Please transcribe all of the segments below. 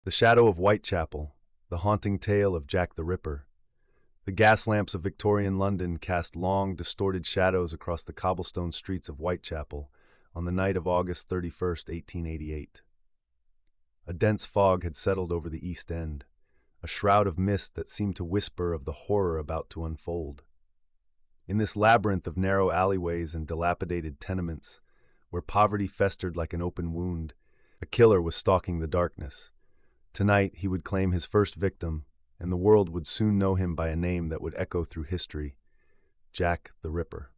The shadow of Whitechapel, the haunting tale of Jack the Ripper. The gas lamps of Victorian London cast long, distorted shadows across the cobblestone streets of Whitechapel on the night of August 31st, 1888. A dense fog had settled over the East End, a shroud of mist that seemed to whisper of the horror about to unfold. In this labyrinth of narrow alleyways and dilapidated tenements, where poverty festered like an open wound, a killer was stalking the darkness. Tonight he would claim his first victim, and the world would soon know him by a name that would echo through history: Jack the Ripper.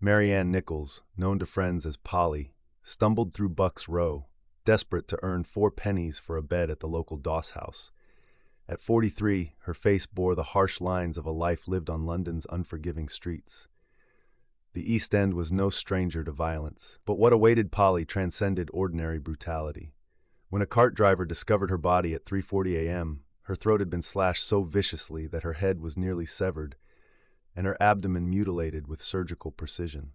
Mary Ann Nichols, known to friends as Polly, stumbled through Buck's Row, desperate to earn 4 pennies for a bed at the local doss house. At 43, her face bore the harsh lines of a life lived on London's unforgiving streets. The East End was no stranger to violence, but what awaited Polly transcended ordinary brutality. When a cart driver discovered her body at 3:40 a.m., her throat had been slashed so viciously that her head was nearly severed, and her abdomen mutilated with surgical precision.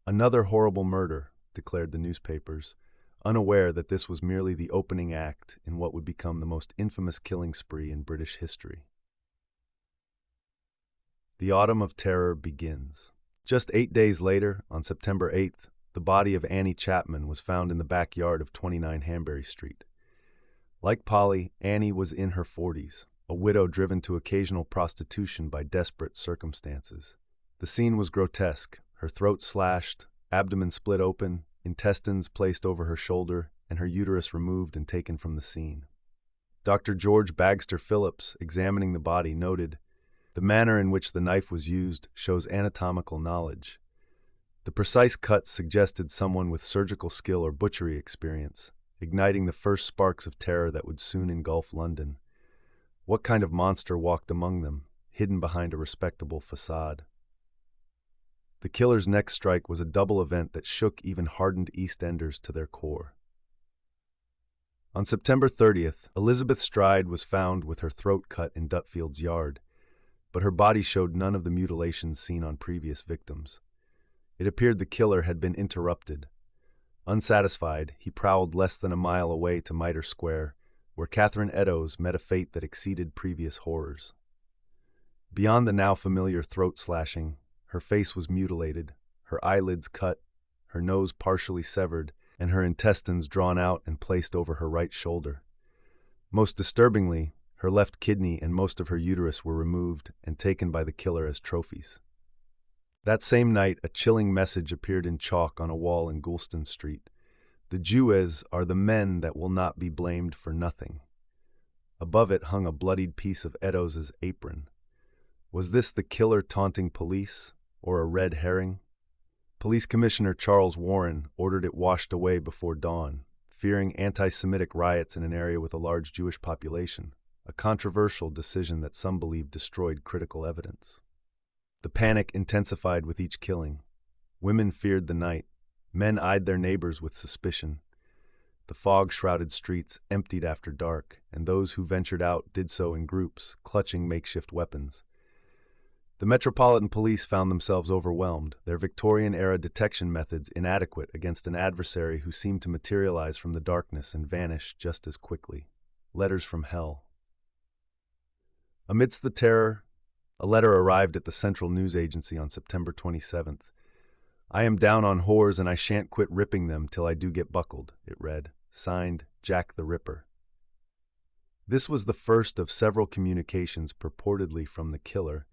Another horrible murder, declared the newspapers, unaware that this was merely the opening act in what would become the most infamous killing spree in British history. The Autumn of Terror begins. Just 8 days later, on September 8th, the body of Annie Chapman was found in the backyard of 29 Hanbury Street. Like Polly, Annie was in her 40s, a widow driven to occasional prostitution by desperate circumstances. The scene was grotesque: her throat slashed, abdomen split open, intestines placed over her shoulder, and her uterus removed and taken from the scene. Dr. George Bagster Phillips, examining the body, noted, "The manner in which the knife was used shows anatomical knowledge. The precise cuts suggested someone with surgical skill or butchery experience, igniting the first sparks of terror that would soon engulf London. What kind of monster walked among them, hidden behind a respectable façade?" The killer's next strike was a double event that shook even hardened East Enders to their core. On September 30th, Elizabeth Stride was found with her throat cut in Dutfield's yard, but her body showed none of the mutilations seen on previous victims. It appeared the killer had been interrupted. Unsatisfied, he prowled less than a mile away to Mitre Square, where Catherine Eddowes met a fate that exceeded previous horrors. Beyond the now familiar throat slashing, her face was mutilated, her eyelids cut, her nose partially severed, and her intestines drawn out and placed over her right shoulder. Most disturbingly, her left kidney and most of her uterus were removed and taken by the killer as trophies. That same night, a chilling message appeared in chalk on a wall in Goulston Street: "The Jewes are the men that will not be blamed for nothing." Above it hung a bloodied piece of Eddowes' apron. Was this the killer taunting police, or a red herring? Police Commissioner Charles Warren ordered it washed away before dawn, fearing anti-Semitic riots in an area with a large Jewish population, a controversial decision that some believed destroyed critical evidence. The panic intensified with each killing. Women feared the night. Men eyed their neighbors with suspicion. The fog-shrouded streets emptied after dark, and those who ventured out did so in groups, clutching makeshift weapons. The Metropolitan Police found themselves overwhelmed, their Victorian-era detection methods inadequate against an adversary who seemed to materialize from the darkness and vanish just as quickly. Letters from hell. Amidst the terror, a letter arrived at the Central News Agency on September 27th. "I am down on whores and I shan't quit ripping them till I do get buckled," it read. Signed, Jack the Ripper. This was the first of several communications purportedly from the killer,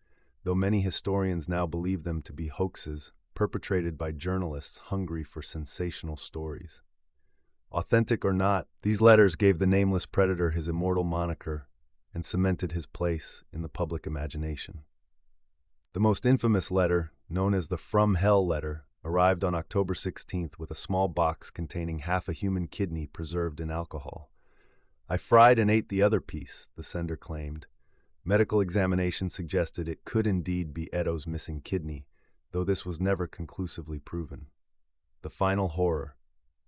though many historians now believe them to be hoaxes perpetrated by journalists hungry for sensational stories. Authentic or not, these letters gave the nameless predator his immortal moniker and cemented his place in the public imagination. The most infamous letter, known as the From Hell letter, arrived on October 16th with a small box containing half a human kidney preserved in alcohol. "I fried and ate the other piece," the sender claimed. Medical examination suggested it could indeed be Eddowes' missing kidney, though this was never conclusively proven. The final horror.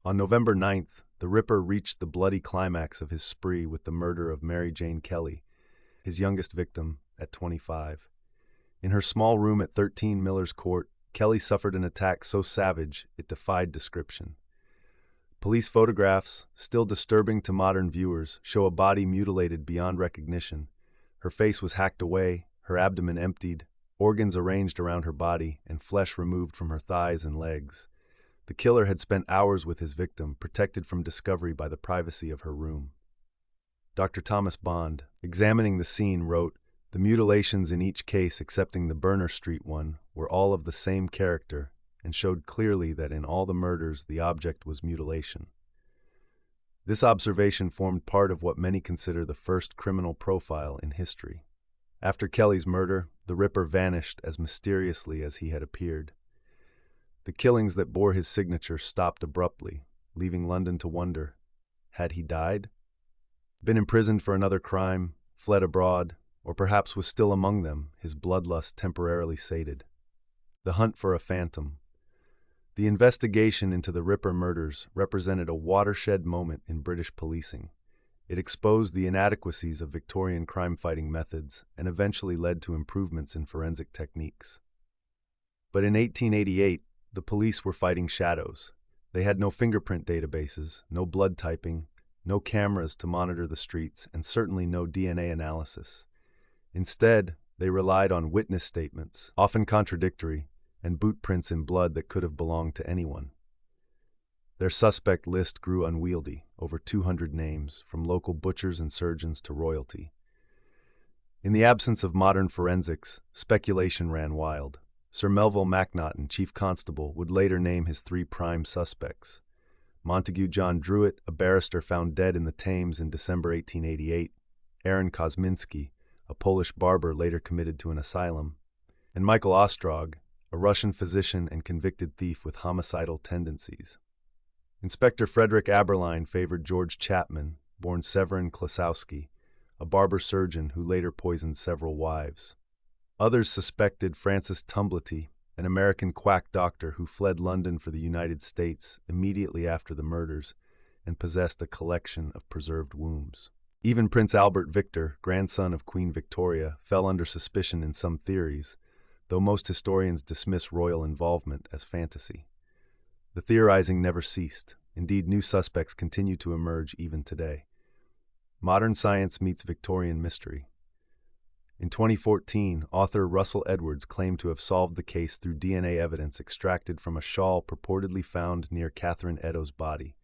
On November 9th, the Ripper reached the bloody climax of his spree with the murder of Mary Jane Kelly, his youngest victim, at 25. In her small room at 13 Miller's Court, Kelly suffered an attack so savage it defied description. Police photographs, still disturbing to modern viewers, show a body mutilated beyond recognition. Her face was hacked away, her abdomen emptied, organs arranged around her body, and flesh removed from her thighs and legs. The killer had spent hours with his victim, protected from discovery by the privacy of her room. Dr. Thomas Bond, examining the scene, wrote, "The mutilations in each case, excepting the Berner Street one, were all of the same character, and showed clearly that in all the murders the object was mutilation." This observation formed part of what many consider the first criminal profile in history. After Kelly's murder, the Ripper vanished as mysteriously as he had appeared. The killings that bore his signature stopped abruptly, leaving London to wonder, had he died? Been imprisoned for another crime, fled abroad, or perhaps was still among them, his bloodlust temporarily sated. The hunt for a phantom. The investigation into the Ripper murders represented a watershed moment in British policing. It exposed the inadequacies of Victorian crime-fighting methods and eventually led to improvements in forensic techniques. But in 1888, the police were fighting shadows. They had no fingerprint databases, no blood typing, no cameras to monitor the streets, and certainly no DNA analysis. Instead, they relied on witness statements, often contradictory, and boot prints in blood that could have belonged to anyone. Their suspect list grew unwieldy, over 200 names, from local butchers and surgeons to royalty. In the absence of modern forensics, speculation ran wild. Sir Melville Macnaghten, chief constable, would later name his 3 prime suspects. Montague John Druitt, a barrister found dead in the Thames in December 1888, Aaron Kosminski, a Polish barber later committed to an asylum, and Michael Ostrog, a Russian physician and convicted thief with homicidal tendencies. Inspector Frederick Aberline favored George Chapman, born Severin Klasowski, a barber surgeon who later poisoned several wives. Others suspected Francis Tumblety, an American quack doctor who fled London for the United States immediately after the murders and possessed a collection of preserved wombs. Even Prince Albert Victor, grandson of Queen Victoria, fell under suspicion in some theories, though most historians dismiss royal involvement as fantasy. The theorizing never ceased. Indeed, new suspects continue to emerge even today. Modern science meets Victorian mystery. In 2014, author Russell Edwards claimed to have solved the case through DNA evidence extracted from a shawl purportedly found near Catherine Eddowes' body.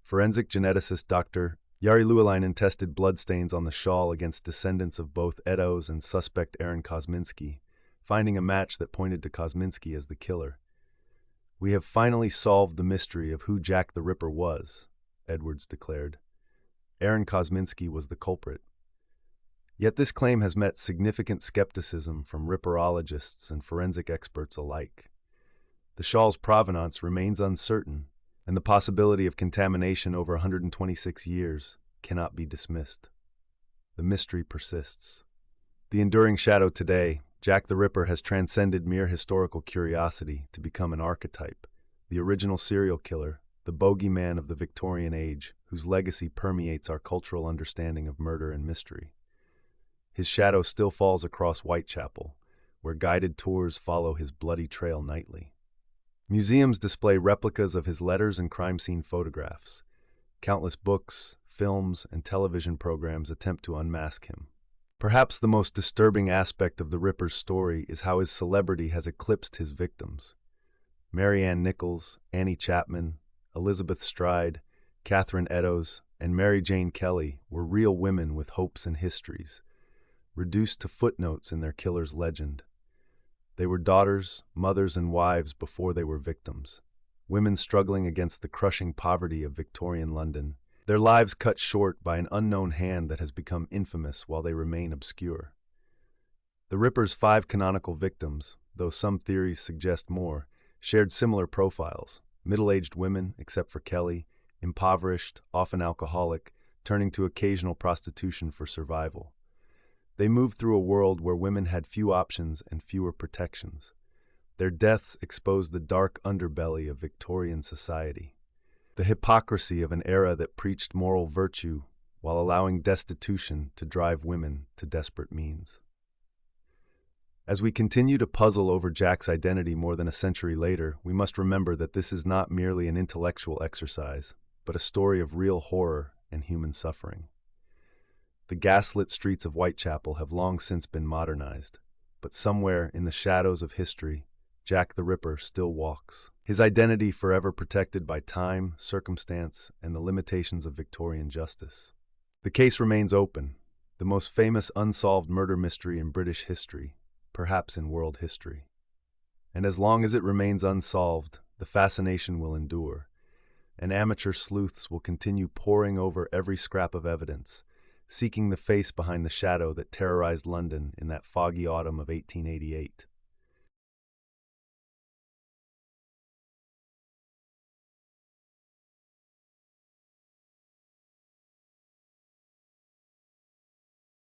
Forensic geneticist Dr. Jari Luolainen tested bloodstains on the shawl against descendants of both Eddowes and suspect Aaron Kosminski, finding a match that pointed to Kosminski as the killer. "We have finally solved the mystery of who Jack the Ripper was," Edwards declared. Aaron Kosminski was the culprit. Yet this claim has met significant skepticism from ripperologists and forensic experts alike. The shawl's provenance remains uncertain, and the possibility of contamination over 126 years cannot be dismissed. The mystery persists. The enduring shadow today, Jack the Ripper, has transcended mere historical curiosity to become an archetype, the original serial killer, the bogeyman of the Victorian age, whose legacy permeates our cultural understanding of murder and mystery. His shadow still falls across Whitechapel, where guided tours follow his bloody trail nightly. Museums display replicas of his letters and crime scene photographs. Countless books, films, and television programs attempt to unmask him. Perhaps the most disturbing aspect of the Ripper's story is how his celebrity has eclipsed his victims. Mary Ann Nichols, Annie Chapman, Elizabeth Stride, Catherine Eddowes, and Mary Jane Kelly were real women with hopes and histories, reduced to footnotes in their killer's legend. They were daughters, mothers, and wives before they were victims, women struggling against the crushing poverty of Victorian London, their lives cut short by an unknown hand that has become infamous while they remain obscure. The Ripper's 5 canonical victims, though some theories suggest more, shared similar profiles: middle-aged women, except for Kelly, impoverished, often alcoholic, turning to occasional prostitution for survival. They moved through a world where women had few options and fewer protections. Their deaths exposed the dark underbelly of Victorian society, the hypocrisy of an era that preached moral virtue while allowing destitution to drive women to desperate means. As we continue to puzzle over Jack's identity more than a century later, we must remember that this is not merely an intellectual exercise, but a story of real horror and human suffering. The gaslit streets of Whitechapel have long since been modernized, but somewhere in the shadows of history, Jack the Ripper still walks, his identity forever protected by time, circumstance, and the limitations of Victorian justice. The case remains open, the most famous unsolved murder mystery in British history, perhaps in world history. And as long as it remains unsolved, the fascination will endure, and amateur sleuths will continue poring over every scrap of evidence, seeking the face behind the shadow that terrorized London in that foggy autumn of 1888.